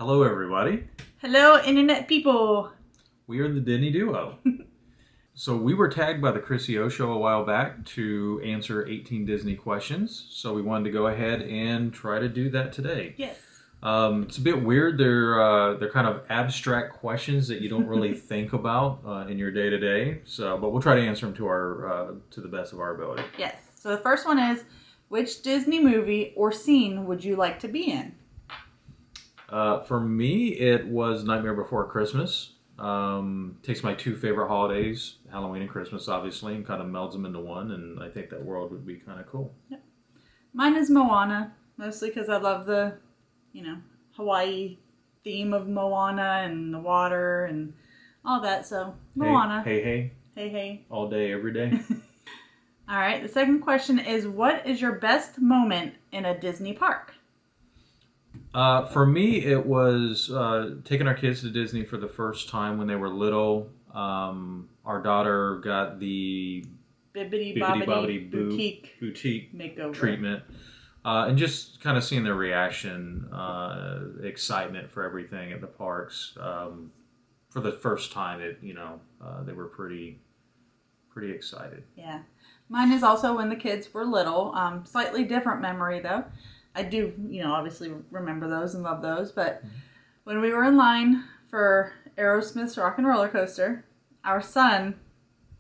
Hello, everybody. Hello, Internet people. We are the Didney Duo. So we were tagged by the Chrissy O Show a while back to answer 18 Disney questions. So we wanted to go ahead and try to do that today. Yes. It's a bit weird. They're kind of abstract questions that you don't really think about in your day to day. But we'll try to answer them to the best of our ability. Yes. So the first one is, which Disney movie or scene would you like to be in? For me, it was Nightmare Before Christmas. Takes my two favorite holidays, Halloween and Christmas, obviously, and kind of melds them into one. And I think that world would be kind of cool. Yep. Mine is Moana, mostly because I love the, Hawaii theme of Moana and the water and all that. So Moana. Hey. Hey. All day, every day. All right. The second question is, what is your best moment in a Disney park? For me, it was taking our kids to Disney for the first time when they were little. Our daughter got the Bibbidi Bobbidi Boutique makeover treatment. And just kind of seeing their reaction, excitement for everything at the parks. For the first time, they were pretty excited. Yeah. Mine is also when the kids were little. Slightly different memory, though. I do, obviously remember those and love those. But when we were in line for Aerosmith's Rock and Roller Coaster, our son,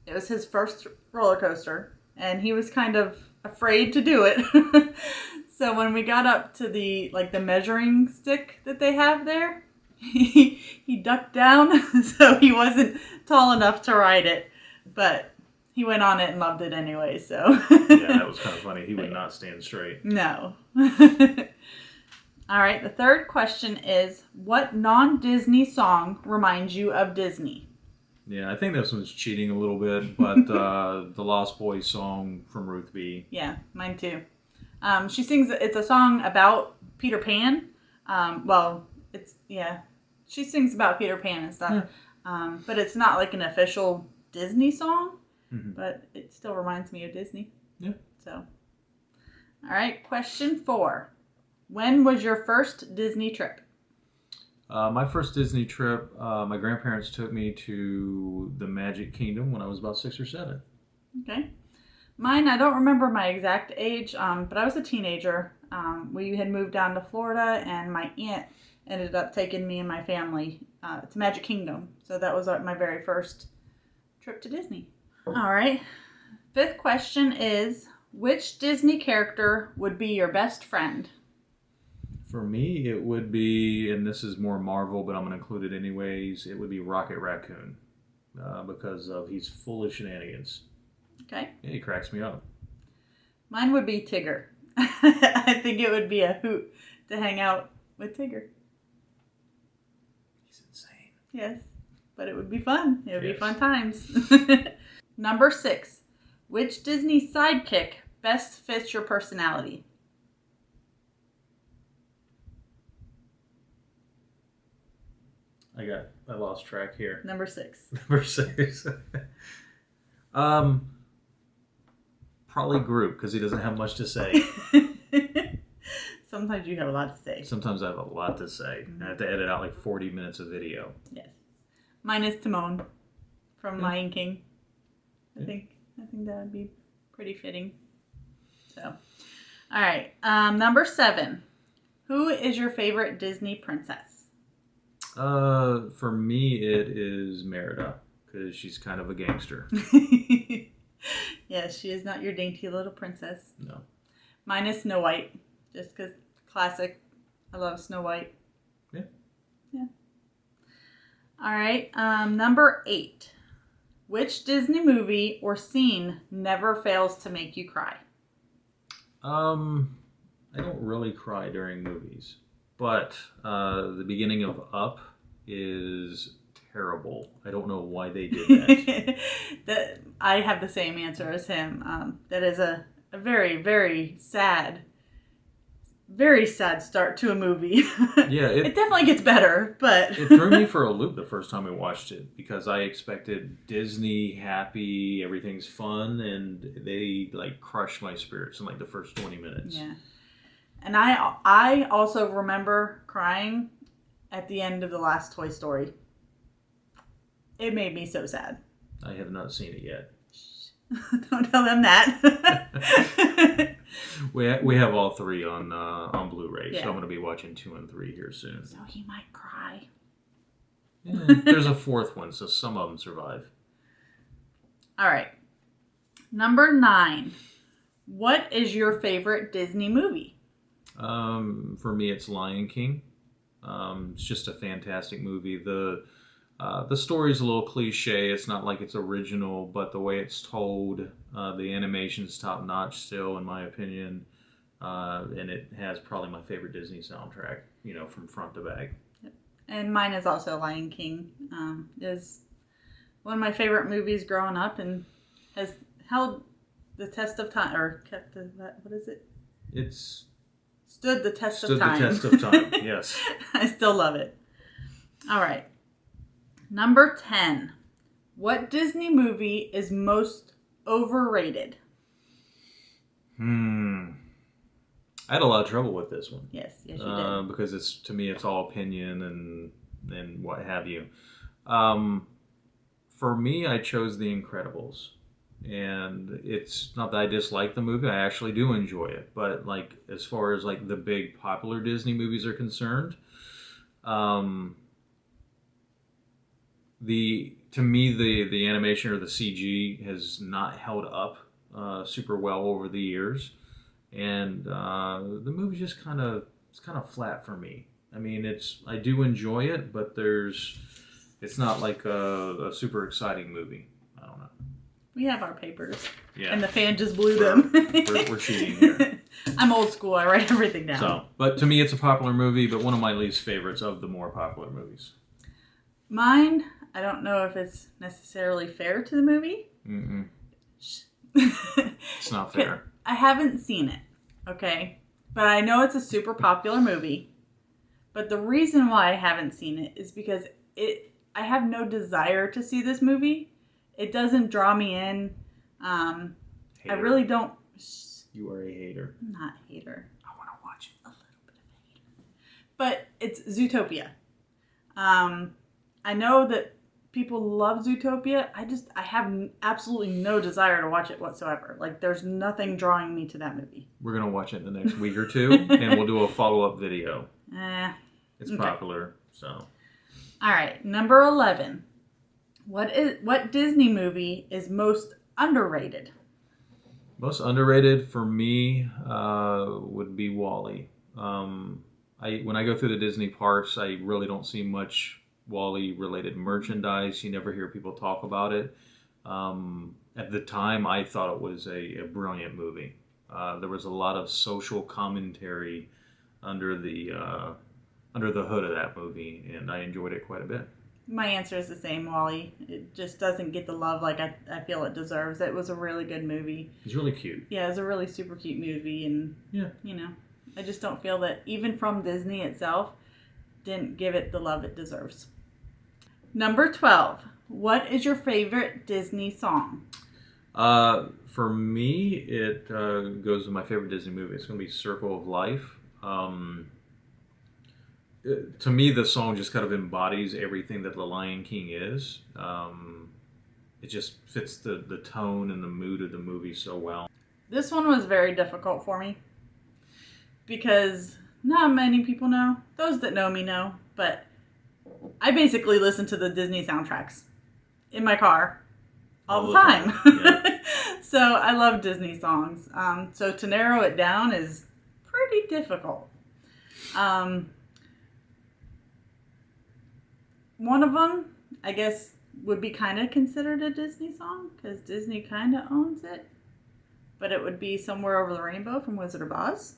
it was his first roller coaster, and he was kind of afraid to do it. So when we got up to the measuring stick that they have there, he ducked down, so he wasn't tall enough to ride it. But he went on it and loved it anyway, so. Yeah, that was kind of funny. He would not stand straight. No. All right, the third question is, what non-Disney song reminds you of Disney? Yeah, I think this one's cheating a little bit, but the Lost Boys song from Ruth B. Yeah, mine too. She sings, it's a song about Peter Pan. She sings about Peter Pan and stuff. Yeah. But it's not like an official Disney song. Mm-hmm. But it still reminds me of Disney. Yeah. So, all right. Question 4. When was your first Disney trip? My first Disney trip, my grandparents took me to the Magic Kingdom when I was about 6 or 7. Okay. Mine, I don't remember my exact age, but I was a teenager. We had moved down to Florida, and my aunt ended up taking me and my family to Magic Kingdom. So that was my very first trip to Disney. All right. 5th question is, which Disney character would be your best friend? For me, it would be, and this is more Marvel, but I'm going to include it anyways, it would be Rocket Raccoon because he's full of shenanigans. Okay. Yeah, he cracks me up. Mine would be Tigger. I think it would be a hoot to hang out with Tigger. He's insane. Yes, but it would be fun. It would be fun times. Number 6. Which Disney sidekick best fits your personality? I lost track here. Number 6. Number 6. Probably Groot, because he doesn't have much to say. Sometimes you have a lot to say. Sometimes I have a lot to say. Mm-hmm. I have to edit out like 40 minutes of video. Yes. Mine is Timon from Lion King. I think that would be pretty fitting. So, all right. Number 7. Who is your favorite Disney princess? For me, it is Merida, because she's kind of a gangster. Yes, she is not your dainty little princess. No. Mine is Snow White, just because classic. I love Snow White. Yeah. All right. Number 8. Which Disney movie or scene never fails to make you cry? I don't really cry during movies, but the beginning of Up is terrible. I don't know why they did that. I have the same answer as him. That is a very, very sad start to a movie. Yeah, it definitely gets better, but it threw me for a loop the first time we watched it because I expected Disney, happy, everything's fun, and they crushed my spirits in the first 20 minutes. Yeah. And I also remember crying at the end of the last Toy Story. It made me so sad. I have not seen it yet. Don't tell them that. We have all 3 on Blu-ray, Yeah. so I'm going to be watching 2 and 3 here soon. So he might cry. Yeah, there's a 4th one, so some of them survive. All right. Number 9. What is your favorite Disney movie? For me, it's Lion King. It's just a fantastic movie. The story's a little cliche. It's not like it's original, but the way it's told, the animation's top notch still, in my opinion. And it has probably my favorite Disney soundtrack, from front to back. And mine is also Lion King. Is one of my favorite movies growing up and has held the test of time, or kept what is it? It's stood the test stood of time. the test of time, yes. I still love it. All right. Number 10. What Disney movie is most overrated? I had a lot of trouble with this one. Yes, you did. Because to me, it's all opinion and what have you. For me, I chose The Incredibles. And it's not that I dislike the movie. I actually do enjoy it. But as far as the big popular Disney movies are concerned, to me the animation or the CG has not held up super well over the years, and the movie's just kind of flat for me. I mean, I do enjoy it, but it's not like a super exciting movie. I don't know. We have our papers. Yeah. And the fan just blew them. We're cheating here. I'm old school. I write everything down. But to me, it's a popular movie, but one of my least favorites of the more popular movies. Mine, I don't know if it's necessarily fair to the movie. Mm-mm. It's not fair. I haven't seen it, okay? But I know it's a super popular movie. But the reason why I haven't seen it is because I have no desire to see this movie. It doesn't draw me in. I really don't. You are a hater. I'm not a hater. I want to watch it. A little bit of a hater. But it's Zootopia. I know that people love Zootopia. I have absolutely no desire to watch it whatsoever. There's nothing drawing me to that movie. We're going to watch it in the next week or two, and we'll do a follow-up video. It's okay. popular, so. All right, number 11. What Disney movie is most underrated? Most underrated for me would be WALL-E. When I go through the Disney parks, I really don't see much WALL-E related merchandise. You never hear people talk about it. At the time, I thought it was a brilliant movie. There was a lot of social commentary under the hood of that movie, and I enjoyed it quite a bit. My answer is the same, WALL-E. It just doesn't get the love I feel it deserves. It was a really good movie. It's really cute. Yeah, it was a really super cute movie, and I just don't feel that even from Disney itself didn't give it the love it deserves. Number 12. What is your favorite Disney song? For me, it goes with my favorite Disney movie. It's going to be Circle of Life. To me, the song just kind of embodies everything that The Lion King is. It just fits the tone and the mood of the movie so well. This one was very difficult for me because not many people know. Those that know me know, but I basically listen to the Disney soundtracks in my car all the time. Yeah. So I love Disney songs. So to narrow it down is pretty difficult. One of them, I guess, would be kind of considered a Disney song because Disney kind of owns it. But it would be Somewhere Over the Rainbow from Wizard of Oz.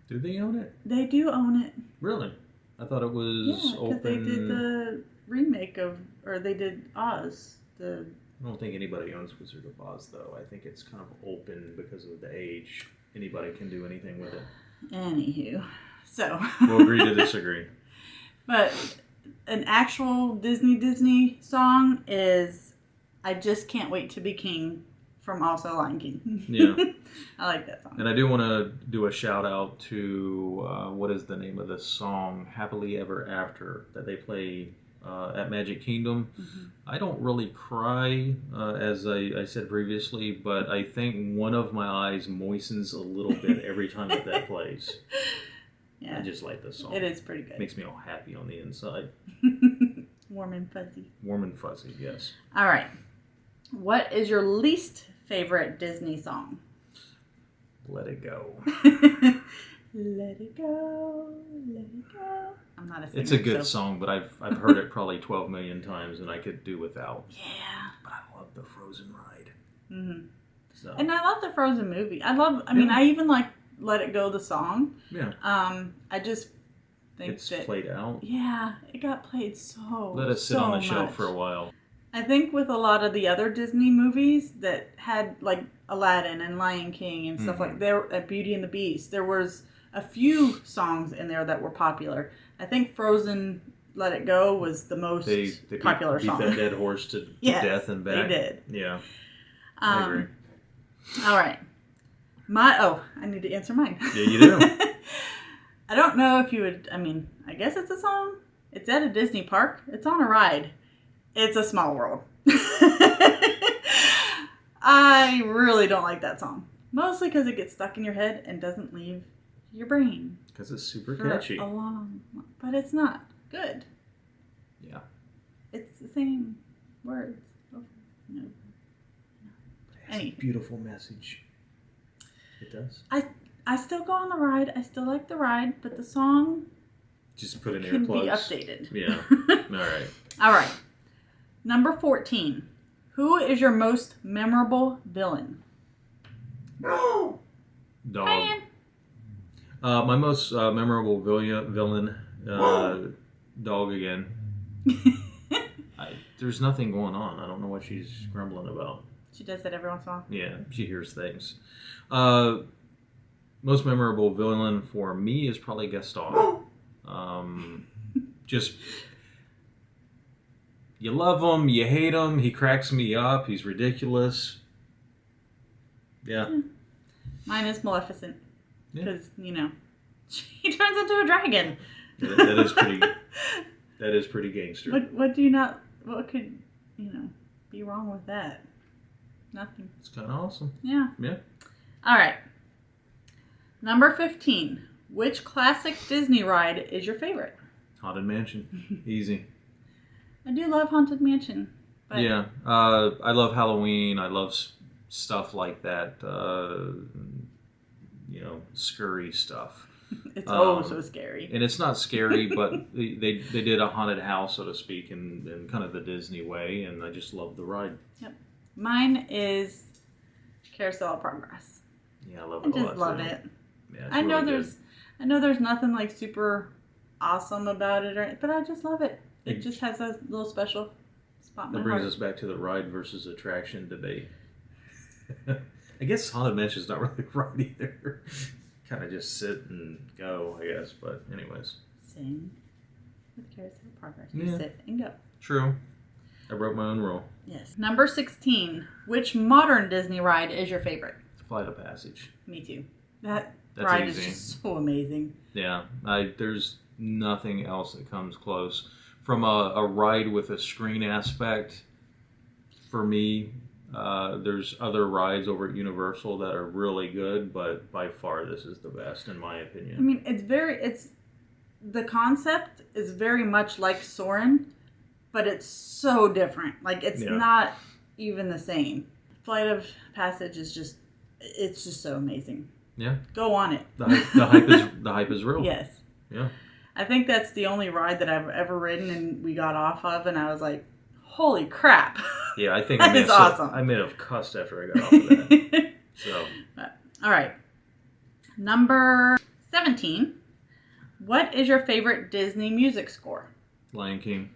Do they own it? They do own it. Really? I thought it was open. Because they did the remake they did Oz. I don't think anybody owns Wizard of Oz, though. I think it's kind of open because of the age. Anybody can do anything with it. Anywho, so. We'll agree to disagree. But an actual Disney song is I Just Can't Wait to Be King from also Lion King. Yeah. I like that song. And I do want to do a shout out to what is the name of this song, Happily Ever After, that they play at Magic Kingdom. I don't really cry, as I said previously, but I think one of my eyes moistens a little bit every time that plays. Yeah. I just like this song. It is pretty good. Makes me all happy on the inside. Warm and fuzzy. Warm and fuzzy, yes. All right. What is your least favorite Disney song? Let It Go. Let it go, let it go. I'm not a singer. It's a good song, but I've heard it probably 12 million times, and I could do without. Yeah. But I love the Frozen ride. Mm-hmm. So. And I love the Frozen movie. I mean, I even like Let It Go, the song. Yeah. I just think it's played out. Yeah, it got played so Let it sit on the shelf for a while. I think with a lot of the other Disney movies that had like Aladdin and Lion King and stuff like that, Beauty and the Beast, there was a few songs in there that were popular. I think Frozen Let It Go was the most popular song. They beat that dead horse to death and back. They did. Yeah. I agree. All right. I need to answer mine. Yeah, you do. I don't know if you would, I guess it's a song. It's at a Disney park. It's on a ride. It's A Small World. I really don't like that song. Mostly because it gets stuck in your head and doesn't leave your brain. Because it's super catchy. But it's not good. Yeah. It's the same words over and over. It's a beautiful message. It does. I still go on the ride. I still like the ride, but the song just put in earplugs. Can be updated. Yeah. All right. Number 14. Who is your most memorable villain? Dog. Ryan. My most memorable villain, Dog again. There's nothing going on. I don't know what she's grumbling about. She does that every once in a while. Yeah, she hears things. Most memorable villain for me is probably Gaston. Just, you love him, you hate him, he cracks me up, he's ridiculous. Yeah. Mine is Maleficent. Because, she turns into a dragon. That is pretty gangster. What could, be wrong with that? Nothing. It's kind of awesome. Yeah. Yeah. All right. Number 15. Which classic Disney ride is your favorite? Haunted Mansion. Easy. I do love Haunted Mansion. But yeah. I love Halloween. I love stuff like that. Scurry stuff. It's so scary. And it's not scary, but they did a haunted house, so to speak, in kind of the Disney way, and I just love the ride. Yep. Mine is Carousel of Progress. Yeah, I love it. I just love it. Yeah, I know there's nothing like super awesome about it, but I just love it. It just has a little special spot in my heart. That brings us back to the ride versus attraction debate. I guess Haunted Mansion is not really a ride either. Kind of just sit and go, I guess. But anyways. Same with Carousel of Progress. You sit and go. True. I broke my own rule. Yes. Number 16. Which modern Disney ride is your favorite? Flight of Passage. Me too. That ride is just so amazing. Yeah. There's nothing else that comes close. From a ride with a screen aspect, for me, there's other rides over at Universal that are really good, but by far this is the best in my opinion. I mean, the concept is very much like Soarin', but it's so different. Like, it's not even the same. Flight of Passage is just so amazing. Yeah. Go on it. The hype is real. Yes. Yeah. I think that's the only ride that I've ever ridden and we got off of, and I was like, holy crap. Yeah, I think awesome. I may have cussed after I got off of that. So. All right. Number 17. What is your favorite Disney music score? Lion King.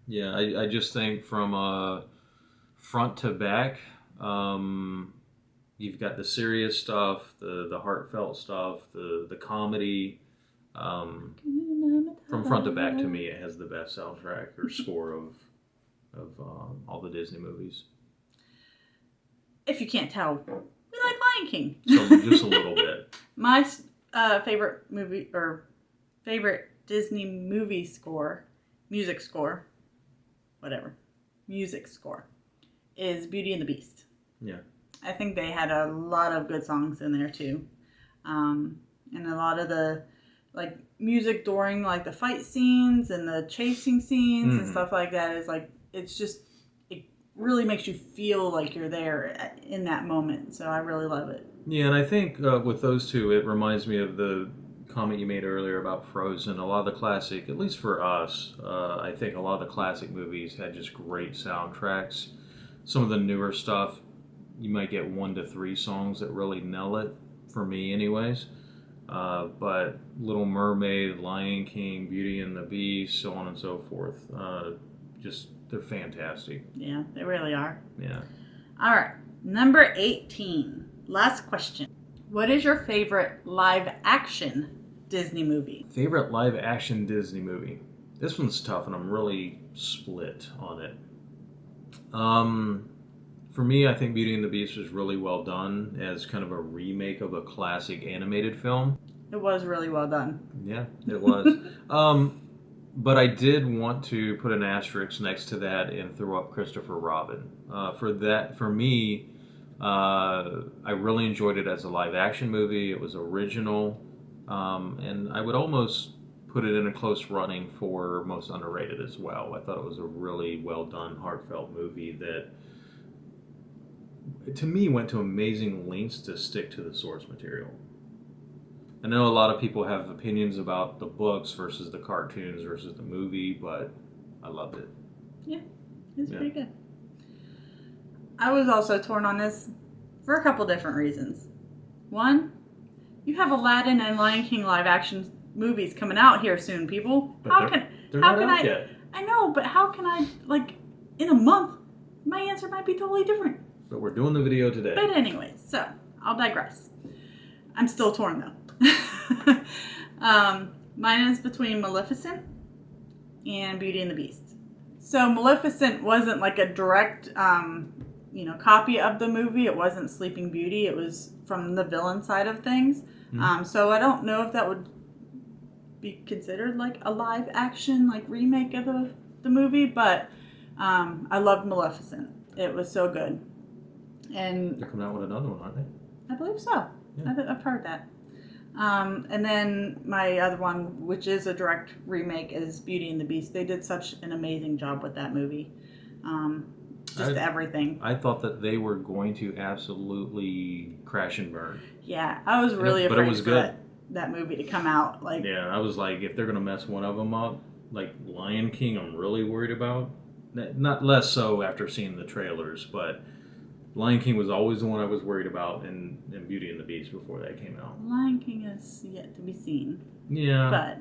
Yeah, I just think from front to back, you've got the serious stuff, the heartfelt stuff, the comedy. From front to back, to me, it has the best soundtrack or score of all the Disney movies. if you can't tell, we like Lion King. So just a little bit. My favorite movie or favorite Disney music score, is Beauty and the Beast. Yeah. I think they had a lot of good songs in there too. And a lot of the like music during like the fight scenes and the chasing scenes and stuff like that is like, it's just, it really makes you feel like you're there in that moment. So I really love it. Yeah, and I think with those two, it reminds me of the comment you made earlier about Frozen. A lot of the classic, at least for us, I think a lot of the classic movies had just great soundtracks. Some of the newer stuff, you might get 1 to 3 songs that really nail it, for me anyways. But Little Mermaid, Lion King, Beauty and the Beast, so on and so forth, just they're fantastic. Yeah, they really are. Yeah. All right, number 18. Last question. What is your favorite live action Disney movie? Favorite live action Disney movie? This one's tough, and I'm really split on it. For me, I think Beauty and the Beast was really well done as kind of a remake of a classic animated film. It was really well done. Yeah, it was. But I did want to put an asterisk next to that and throw up Christopher Robin. For me, I really enjoyed it as a live action movie. It was original, and I would almost put it in a close running for most underrated as well. I thought it was a really well done, heartfelt movie that, to me, went to amazing lengths to stick to the source material. I know a lot of people have opinions about the books versus the cartoons versus the movie, but I loved it. Yeah, it's pretty good. I was also torn on this for a couple different reasons. One, you have Aladdin and Lion King live action movies coming out here soon, people. But they're not out yet. I know, but how can I, like, in a month, my answer might be totally different. But we're doing the video today. But anyways, so I'll digress. I'm still torn though. Mine is between Maleficent and Beauty and the Beast. So Maleficent wasn't like a direct, copy of the movie. It wasn't Sleeping Beauty. It was from the villain side of things. So I don't know if that would be considered like a live action like remake of the movie, but I loved Maleficent. It was so good. And they're coming out with another one, aren't they? I believe so. Yeah. I've heard that. And then my other one, which is a direct remake, is Beauty and the Beast. They did such an amazing job with that movie. Everything. I thought that they were going to absolutely crash and burn. Yeah, I was really afraid it was good. That movie to come out. Yeah, I was like, if they're going to mess one of them up, like Lion King, I'm really worried about. Not less so after seeing the trailers, but Lion King was always the one I was worried about, and Beauty and the Beast before that came out. Lion King is yet to be seen. Yeah.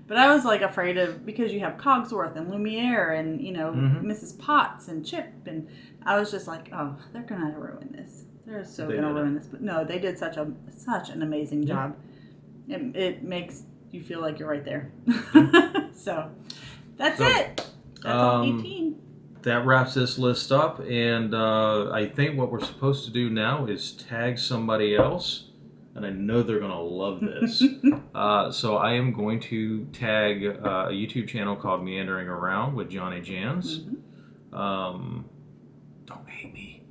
But I was like afraid of, because you have Cogsworth and Lumiere and, Mrs. Potts and Chip, and I was just like, oh, they're going to ruin this. They're so going to ruin this. But no, they did such an amazing job. It makes you feel like you're right there. So that's it. That's all 18. That wraps this list up, and I think what we're supposed to do now is tag somebody else, and I know they're going to love this. So I am going to tag a YouTube channel called MeAndering Around with JohnnyJans. Don't hate me.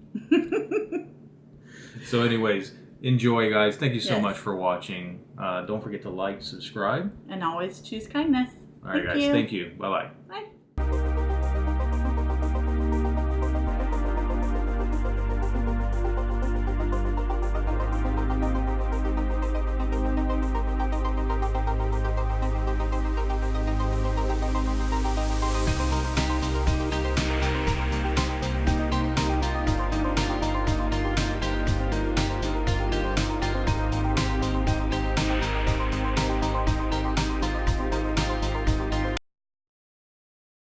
So anyways, enjoy, guys. Thank you so much for watching. Don't forget to like, subscribe. And always choose kindness. All right, guys. Thank you. Bye-bye. Bye.